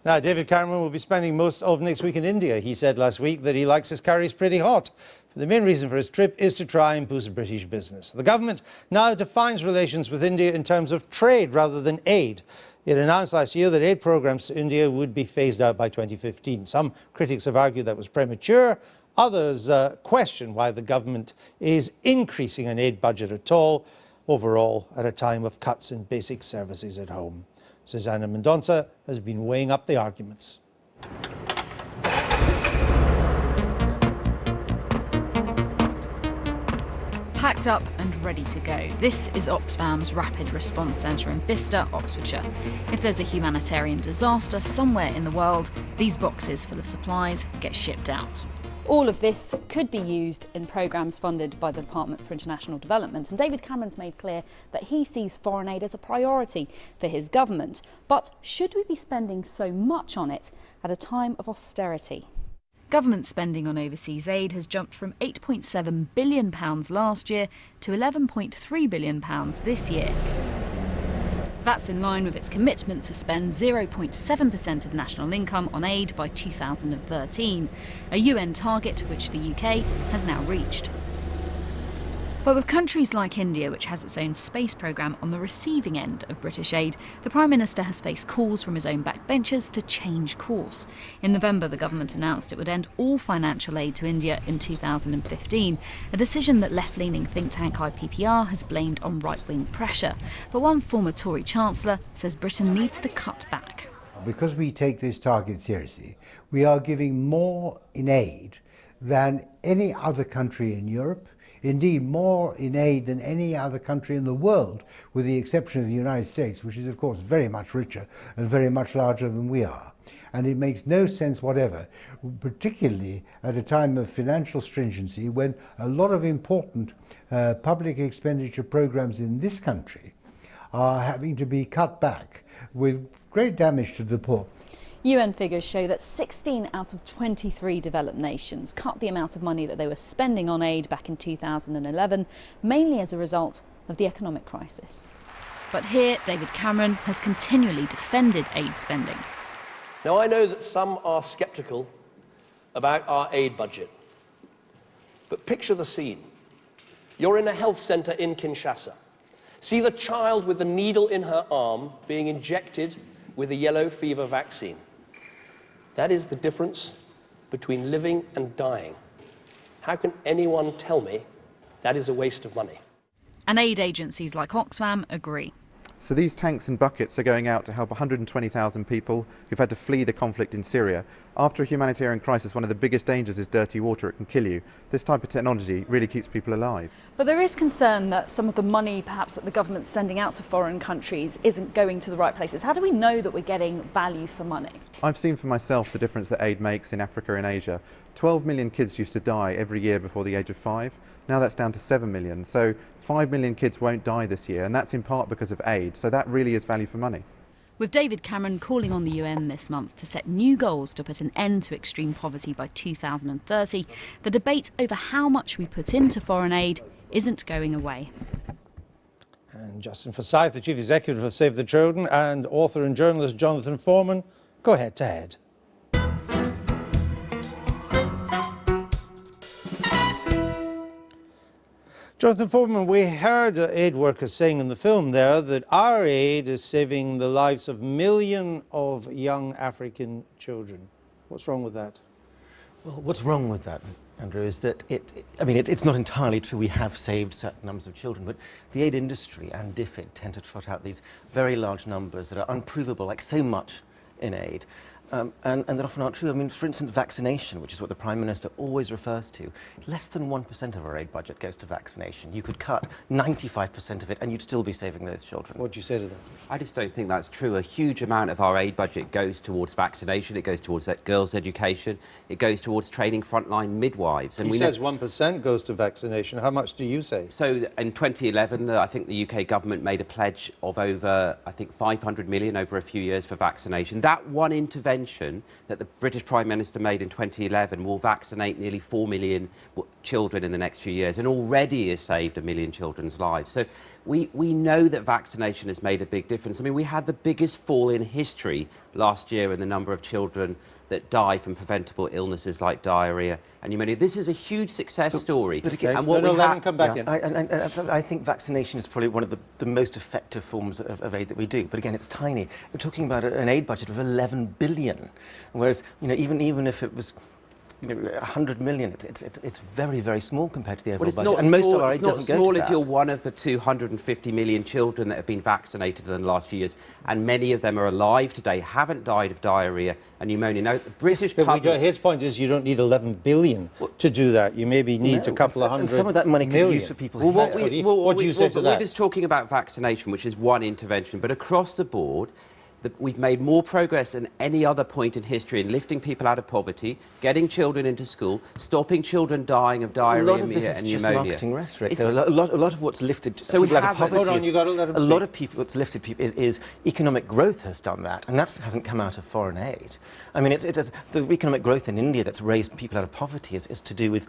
Now, David Cameron will be spending most of next week in India. He said last week that he likes his curries pretty hot. The main reason for his trip is to try and boost British business. The government now defines relations with India in terms of trade rather than aid. It announced last year that aid programs to India would be phased out by 2015. Some critics have argued that was premature. Others question why the government is increasing an aid budget at all, overall at a time of cuts in basic services at home. Susanna Mendonça has been weighing up the arguments. Packed up and ready to go. This is Oxfam's Rapid Response Centre in Bicester, Oxfordshire. If there's a humanitarian disaster somewhere in the world, these boxes full of supplies get shipped out. All of this could be used in programmes funded by the Department for International Development, and David Cameron's made clear that he sees foreign aid as a priority for his government. But should we be spending so much on it at a time of austerity? Government spending on overseas aid has jumped from £8.7 billion last year to £11.3 billion this year. That's in line with its commitment to spend 0.7% of national income on aid by 2013, a UN target which the UK has now reached. But with countries like India, which has its own space programme on the receiving end of British aid, the Prime Minister has faced calls from his own backbenchers to change course. In November, the government announced it would end all financial aid to India in 2015, a decision that left-leaning think tank IPPR has blamed on right-wing pressure. But one former Tory Chancellor says Britain needs to cut back. Because we take this target seriously, we are giving more in aid than any other country in Europe, indeed more in aid than any other country in the world, with the exception of the United States, which is of course very much richer and very much larger than we are. And it makes no sense whatever, particularly at a time of financial stringency when a lot of important public expenditure programs in this country are having to be cut back with great damage to the poor. UN figures show that 16 out of 23 developed nations cut the amount of money that they were spending on aid back in 2011, mainly as a result of the economic crisis. But here, David Cameron has continually defended aid spending. Now, I know that some are sceptical about our aid budget, but picture the scene. You're in a health centre in Kinshasa. See the child with the needle in her arm being injected with a yellow fever vaccine. That is the difference between living and dying. How can anyone tell me that is a waste of money? And aid agencies like Oxfam agree. So these tanks and buckets are going out to help 120,000 people who've had to flee the conflict in Syria. After a humanitarian crisis, one of the biggest dangers is dirty water. It can kill you. This type of technology really keeps people alive. But there is concern that some of the money perhaps that the government's sending out to foreign countries isn't going to the right places. How do we know that we're getting value for money? I've seen for myself the difference that aid makes in Africa and Asia. 12 million kids used to die every year before the age of 5. Now that's down to 7 million. So 5 million kids won't die this year, and that's in part because of aid. So that really is value for money. With David Cameron calling on the UN this month to set new goals to put an end to extreme poverty by 2030, the debate over how much we put into foreign aid isn't going away. And Justin Forsyth, the Chief Executive of Save the Children, and author and journalist Jonathan Foreman go head to head. Jonathan Foreman, we heard aid workers saying in the film there that our aid is saving the lives of millions of young African children. What's wrong with that? Well, what's wrong with that, Andrew, is that it's not entirely true we have saved certain numbers of children, but the aid industry and DFID tend to trot out these very large numbers that are unprovable, like so much in aid. And that often aren't true. I mean, for instance, vaccination, which is what the Prime Minister always refers to, less than 1% of our aid budget goes to vaccination. You could cut 95% of it and you'd still be saving those children. What do you say to that? I just don't think that's true. A huge amount of our aid budget goes towards vaccination, it goes towards girls' education, it goes towards training frontline midwives. And he says 1% goes to vaccination. How much do you say? So in 2011, I think the UK government made a pledge of over, I think, 500 million over a few years for vaccination. That one intervention intervention that the British Prime Minister made in 2011 will vaccinate nearly 4 million children in the next few years, and already has saved 1 million children's lives. So we know that vaccination has made a big difference. I mean, we had the biggest fall in history last year in the number of children that die from preventable illnesses like diarrhea and pneumonia. This is a huge success story. But again, and what we let him come back in. I think vaccination is probably one of the most effective forms of aid that we do. But again, it's tiny. We're talking about an aid budget of 11 billion, whereas even if it was 100 million, it's very, very small compared to the overall budget. And most of our aid doesn't go to that. It's not small if you're one of the 250 million children that have been vaccinated in the last few years, and many of them are alive today, haven't died of diarrhea and pneumonia. Now, the British public... His point is you don't need 11 billion to do that. You maybe need a couple of hundred and some of that money can be used for people who what do you say to that? We're just talking about vaccination, which is one intervention, but across the board, we've made more progress than any other point in history in lifting people out of poverty, getting children into school, stopping children dying of diarrhea and pneumonia. A lot of this is just marketing rhetoric. A lot of what's lifted people out of poverty what's lifted people is economic growth has done that, and that hasn't come out of foreign aid. I mean, the economic growth in India that's raised people out of poverty is to do with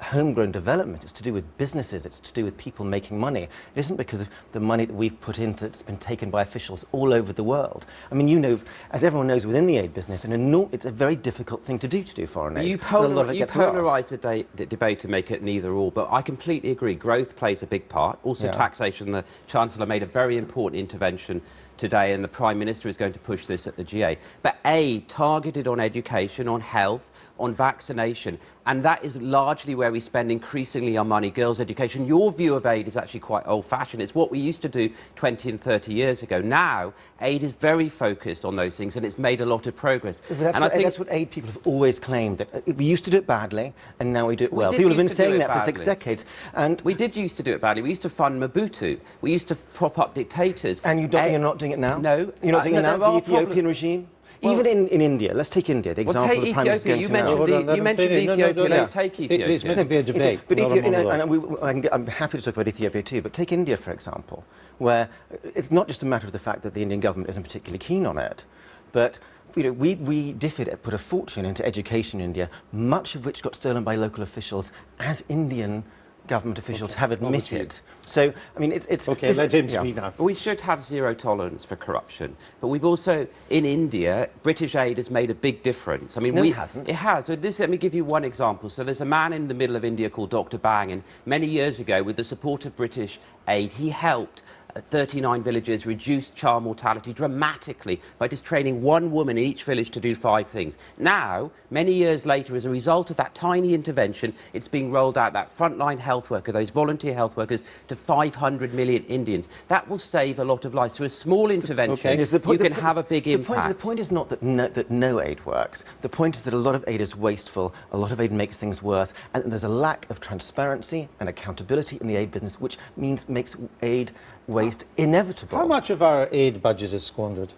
homegrown development. It's to do with businesses. It's to do with people making money. It isn't because of the money that we've put in that's been taken by officials all over the world. I mean, as everyone knows within the aid business, it's a very difficult thing to do foreign aid. You polarise the debate to make it neither or, but I completely agree. Growth plays a big part. Also, taxation. The Chancellor made a very important intervention today, and the Prime Minister is going to push this at the G8. But aid targeted on education, on health, on vaccination, and that is largely where we spend increasingly our money, girls' education. Your view of aid is actually quite old-fashioned. It's what we used to do 20 and 30 years ago. Now, aid is very focused on those things, and it's made a lot of progress. That's what aid people have always claimed. That we used to do it badly, and now we do it well. People have been saying that for 6 decades. And we did used to do it badly. We used to fund Mobutu. We used to prop up dictators. And you're not doing it now? No. You're not doing it now? The Ethiopian regime? Even in India, let's take India, the example the Prime Minister you mentioned Ethiopia, let's take Ethiopia. It's meant to be a debate. But I'm happy to talk about Ethiopia too, but take India, for example, where it's not just a matter of the fact that the Indian government isn't particularly keen on it, but we put a fortune into education in India, much of which got stolen by local officials, as Indian government officials have admitted. So, I mean, it's... Okay, let him speak now. We should have zero tolerance for corruption. But we've also, in India, British aid has made a big difference. I mean, it hasn't. It has. So let me give you one example. So there's a man in the middle of India called Dr. Bang, and many years ago, with the support of British aid, he helped 39 villages reduce child mortality dramatically by just training one woman in each village to do 5 things. Now, many years later, as a result of that tiny intervention, it's being rolled out, that frontline health worker, those volunteer health workers, to 500 million Indians. That will save a lot of lives. So a small intervention, you can have a big impact. The point is not that no aid works. The point is that a lot of aid is wasteful, a lot of aid makes things worse, and there's a lack of transparency and accountability in the aid business, which makes aid waste inevitable. How much of our aid budget is squandered?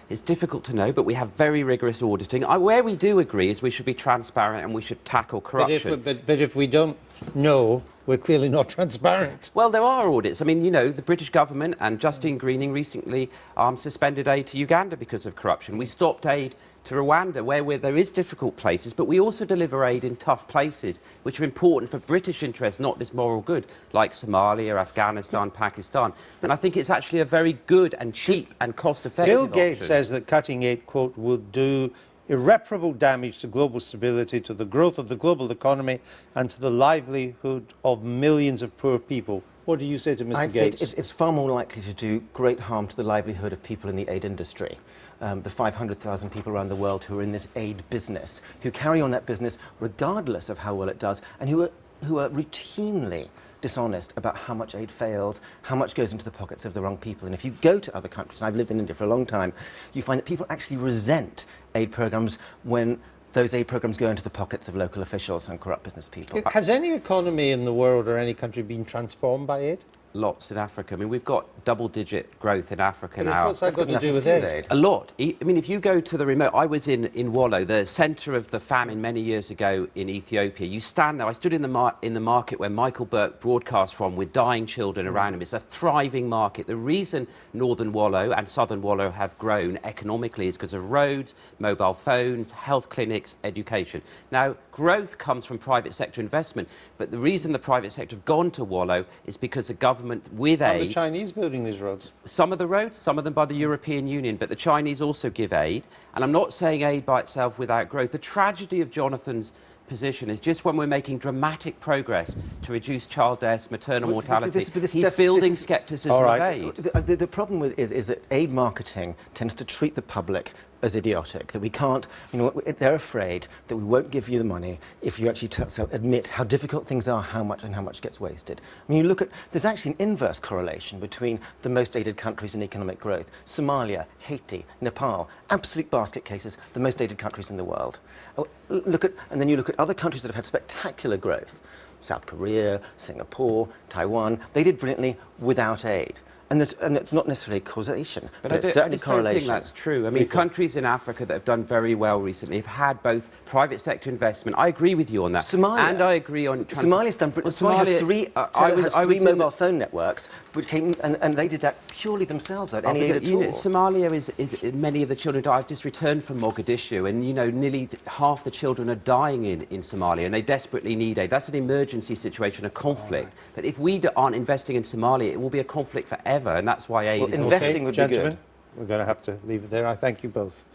It's difficult to know, but we have very rigorous auditing. Where we do agree is we should be transparent and we should tackle corruption. But if we don't know, we're clearly not transparent. Well, there are audits. I mean, the British government and Justine Greening recently suspended aid to Uganda because of corruption. We stopped aid to Rwanda, where there is difficult places, but we also deliver aid in tough places, which are important for British interests, not just moral good, like Somalia, Afghanistan, Pakistan. And I think it's actually a very good and cheap and cost-effective Bill Gates option. says that cutting aid, quote, will do irreparable damage to global stability, to the growth of the global economy, and to the livelihood of millions of poor people. What do you say to Mr. Gates? I'd say it's far more likely to do great harm to the livelihood of people in the aid industry. The 500,000 people around the world who are in this aid business, who carry on that business regardless of how well it does, and who are routinely dishonest about how much aid fails, how much goes into the pockets of the wrong people. And if you go to other countries, and I've lived in India for a long time, you find that people actually resent aid programs when those aid programs go into the pockets of local officials and corrupt business people. Has any economy in the world or any country been transformed by aid? lots in Africa. I mean, we've got double-digit growth in Africa But now. what's that got to do with nothing aid? A lot. I mean, if you go to the remote, I was in Wollo, the centre of the famine many years ago in Ethiopia. You stand there. I stood in the market where Michael Burke broadcast from with dying children around him. It's a thriving market. The reason northern Wollo and southern Wollo have grown economically is because of roads, mobile phones, health clinics, education. Now, growth comes from private sector investment, but the reason the private sector have gone to Wollo is because the government, with Are the aid, Chinese building these roads? some of the roads, some of them by the European Union, but the Chinese also give aid. And I'm not saying aid by itself without growth. The tragedy of Jonathan's position is just when we're making dramatic progress to reduce child deaths, maternal mortality, he's building scepticism All right. of aid. The problem is that aid marketing tends to treat the public as idiotic, that we can't, you know, they're afraid that we won't give you the money if you actually admit how difficult things are, how much gets wasted. I mean, you look at, there's actually an inverse correlation between the most aided countries in economic growth. Somalia, Haiti, Nepal, absolute basket cases, the most aided countries in the world. And then you look at other countries that have had spectacular growth. South Korea, Singapore, Taiwan, they did brilliantly without aid. And it's not necessarily causation, but it's I certainly just don't think correlation. that's true. I mean, countries in Africa that have done very well recently have had both private sector investment. I agree with you on that. Somalia. And I agree on... Somalia's done... Well, Somalia has three in mobile phone networks, which came, and they did that purely themselves, without any aid at all. Somalia is many of the children die. I've just returned from Mogadishu, and, you know, nearly half the children are dying in Somalia, and they desperately need aid. That's an emergency situation, a conflict. But if we aren't investing in Somalia, it will be a conflict forever, and that's why aid is investing would be good. Gentlemen, we're going to have to leave it there. I thank you both.